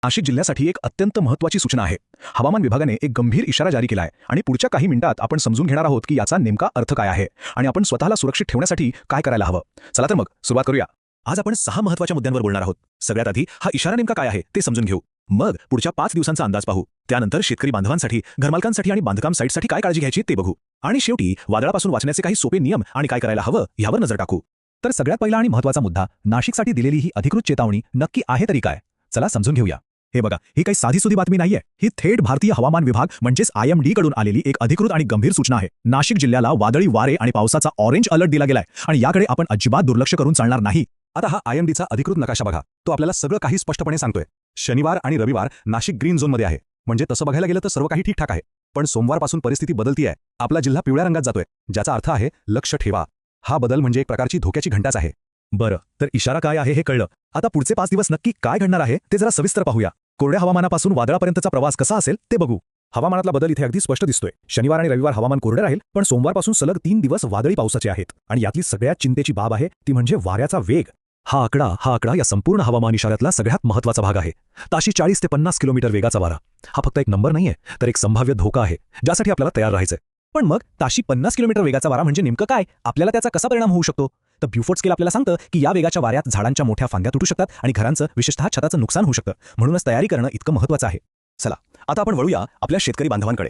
नाशिक जिल्ह्यासाठी एक अत्यंत महत्त्वाची सूचना आहे। हवामान विभागाने एक गंभीर इशारा जारी केला आहे आणि पुढच्या काही मिनिटात आपण समजून घेणार आहोत की याचा नेमका अर्थ काय आहे आणि आपण स्वतःला सुरक्षित ठेवण्यासाठी काय करायला हवं। चला तर मग सुरुवात करूया। आज आपण 6 महत्त्वाच्या मुद्द्यांवर बोलणार आहोत। सगळ्यात आधी हा इशारा नेमका काय आहे ते समजून घेऊ, मग पुढच्या 5 दिवसांचा अंदाज पाहू, त्यानंतर शेतकरी बांधवांसाठी, घरमालकांसाठी आणि बांधकाम साईटसाठी काय काळजी घ्यायची ते बघू आणि शेवटी वादळापासून वाचण्याचे काही सोपे नियम आणि काय करायला हवं यावर नजर टाकू। तर सगळ्यात पहिला आणि महत्त्वाचा मुद्दा, नाशिकसाठी दिलेली ही अधिकृत चेतावणी नक्की आहे तरी काय? चला समजून घेऊया। हे बघा, ही काही साधीसुधी बातमी नाहीये, ही थेट भारतीय हवामान विभाग म्हणजेच IMD कडून आलेली एक अधिकृत आणि गंभीर सूचना आहे। नाशिक जिल्ह्याला वादळी वारे आणि पावसाचा ऑरेंज अलर्ट दिला गेलाय आणि याकडे आपण अजिबात दुर्लक्ष करून चालणार नाही। आता हा IMDचा अधिकृत नकाशा बघा, तो आपल्याला सगळं काही स्पष्टपणे सांगतोय। शनिवार आणि रविवार नाशिक ग्रीन झोनमध्ये आहे, म्हणजे तसं बघायला गेलं तर सर्व काही ठीकठाक आहे। पण सोमवारपासून परिस्थिती बदलतीये, आपला जिल्हा पिवळ्या रंगात जातोय, ज्याचा अर्थ आहे लक्ष ठेवा। हा बदल म्हणजे एक प्रकारची धोक्याची घंटाच आहे। बरं, तर इशारा काय आहे हे कळलं, आता पुढचे 5 दिवस नक्की काय घडणार आहे ते जरा सविस्तर पाहूया। कोरड्या हवामानापासून वादळापर्यंतचा प्रवास कसा असेल ते बघू। हवामानातला बदल इथे अगदी स्पष्ट दिसतोय। शनिवार आणि रविवार हवामान कोरडे राहील, पण सोमवारपासून सलग 3 दिवस वादळी पावसाचे आहेत आणि यातली सगळ्यात चिंतेची बाब आहे ती म्हणजे वाऱ्याचा वेग। हा आकडा या संपूर्ण हवामान इशाऱ्यातला सगळ्यात महत्त्वाचा भाग आहे। ताशी 40 ते 50 किलोमीटर वेगाचा वारा हा फक्त एक नंबर नाहीये, तर एक संभाव्य धोका आहे, ज्यासाठी आपल्याला तयार राहायचंय। पण मग ताशी 50 किलोमीटर वेगाचा वारा म्हणजे नेमकं काय? आपल्याला त्याचा कसा परिणाम होऊ शकतो? तर ब्युफोर्ट स्केल आपल्याला सांगतं की या वेगाच्या वाऱ्यात झाडांच्या मोठ्या फांद्या तुटू शकतात आणि घरांचं, विशेषतः छताचं नुकसान होऊ शकतं। म्हणूनच तयारी करणं इतकं महत्त्वाचं आहे। चला आता आपण वळूया आपल्या शेतकरी बांधवांकडे।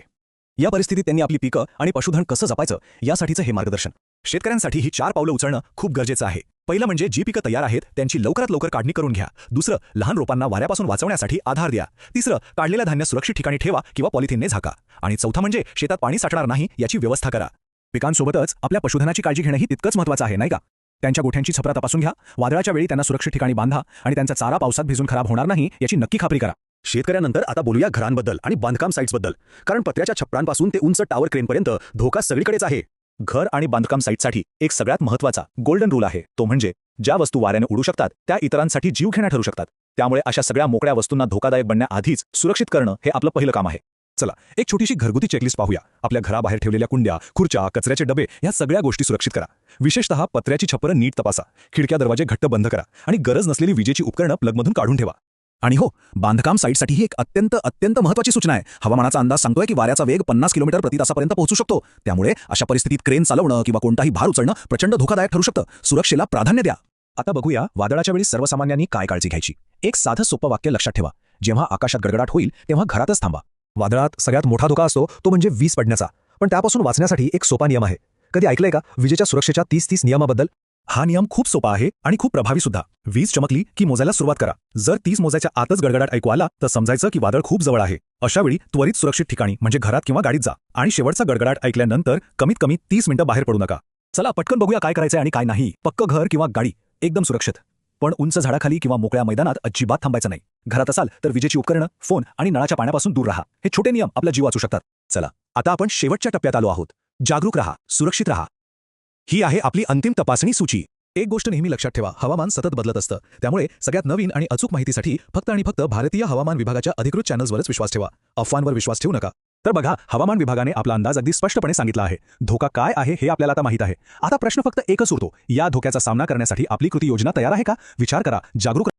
या परिस्थितीत त्यांनी आपली पिकं आणि पशुधन कसं जपायचं यासाठीचं हे मार्गदर्शन। शेतकऱ्यांसाठी ही 4 पावलं उचलणं खूप गरजेचं आहे। पहिलं म्हणजे जी पिकं तयार आहेत त्यांची लवकरात लवकर काढणी करून घ्या। दुसरं, लहान रोपांना वाऱ्यापासून वाचवण्यासाठी आधार द्या। तिसरं, काढलेलं धान्य सुरक्षित ठिकाणी ठेवा किंवा पॉलिथिनने झाका। आणि चौथा म्हणजे शेतात पाणी साठणार नाही याची व्यवस्था करा। पिकांसोबतच आपल्या पशुधनाची काळजी घेणंही तितकंच महत्त्वाचं आहे, नाही का? त्यांच्या गोठ्यांची छपरा तपासून घ्या, वादळाच्या वेळी त्यांना सुरक्षित ठिकाणी बांधा आणि त्यांचा चारा पावसात भिजून खराब होणार नाही याची नक्की खात्री करा। शेतकऱ्यांनंतर आता बोलूया घरांबद्दल आणि बांधकाम साईट्सबद्दल, कारण पत्र्याच्या छपरांपासून ते उंच टावर क्रेनपर्यंत धोका सगळीकडेच आहे। घर आणि बांधकाम साईटसाठी एक सगळ्यात महत्त्वाचा गोल्डन रूल आहे, तो म्हणजे ज्या वस्तू वाऱ्याने उडू शकतात त्या इतरांसाठी जीवघेण्या ठरू शकतात। त्यामुळे अशा सगळ्या मोकळ्या वस्तूंना धोकादायक बनण्याआधीच सुरक्षित करणं हे आपलं पहिलं काम आहे। चला एक छोटीशी घरगुती चेकलिस्ट पाहूया। आपल्या घराबाहेर ठेवलेल्या कुंड्या, खुर्च्या, कचऱ्याचे डबे या सगळ्या गोष्टी सुरक्षित करा। विशेषतः पत्र्याची छपरं नीट तपासा, खिडक्या दरवाजे घट्ट बंद करा आणि गरज नसलेली विजेची उपकरणं प्लगमधून काढून ठेवा। आणि हो, बांधकाम साईटसाठी ही एक अत्यंत महत्त्वाची सूचना आहे। हवामानाचा अंदाज सांगतोय की वाऱ्याचा वेग 50 किलोमीटर प्रति तासापर्यंत पोहोचू शकतो। त्यामुळे अशा परिस्थितीत क्रेन चालवणं किंवा कोणताही भार उचलणं प्रचंड धोकादायक ठरू शकतं। सुरक्षेला प्राधान्य द्या। आता बघूया वादळाच्या वेळी सर्वसामान्यांनी काय काळजी घ्यायची। एक साधं सोपं वाक्य लक्षात ठेवा, जेव्हा आकाशात गडगडाट होईल तेव्हा घरातच थांबा। वादळात सगळ्यात मोठा धोका असतो तो म्हणजे वीज पडण्याचा, पण त्यापासून वाचण्यासाठी एक सोपा नियम आहे। कधी ऐकलंय का विजेच्या सुरक्षेच्या 30-30 नियमाबद्दल? हा नियम खूप सोपा आहे आणि खूप प्रभावी सुद्धा। वीज चमकली की मोजायला सुरुवात करा। जर 30 मोजायच्या आतच गडगडाट ऐकू आला तर समजायचं की वादळ खूप जवळ आहे। अशा वेळी त्वरित सुरक्षित ठिकाणी म्हणजे घरात किंवा गाडीत जा आणि शेवटचा गडगडाट ऐकल्यानंतर कमीत कमी 30 मिनिटं बाहेर पडू नका। चला पटकन बघूया काय करायचंय आणि काय नाही। पक्कं घर किंवा गाडी एकदम सुरक्षित, पण उंच झाडाखाली किंवा मोकळ्या मैदानात अजिबात थांबायचं नाही। घरात असाल तर विजेची उपकरणं, फोन आणि नळाच्या पाण्यापासून दूर राहा। हे छोटे नियम आपला जीव वाचू शकतात। चला आता आपण शेवटच्या टप्प्यात आलो आहोत। जागरूक राहा, सुरक्षित राहा। ही आहे आपली अंतिम तपासणी सूची। एक गोष्ट नेहमी लक्षात ठेवा, हवामान सतत बदलत असतं, त्यामुळे सगळ्यात नवीन आणि अचूक माहितीसाठी फक्त आणि फक्त भारतीय हवामान विभागाच्या अधिकृत चॅनल्सवरच विश्वास ठेवा। अफवांवर विश्वास ठेवू नका। तर बघा, हवामान विभागाने आपला अंदाज अगदी स्पष्टपणे सांगितला आहे। धोका काय आहे हे आपल्याला आता माहित आहे। आता प्रश्न फक्त एकच उरतो, या धोक्याचा सामना करण्यासाठी आपली कृती योजना तयार आहे का? विचार करा, जागरूक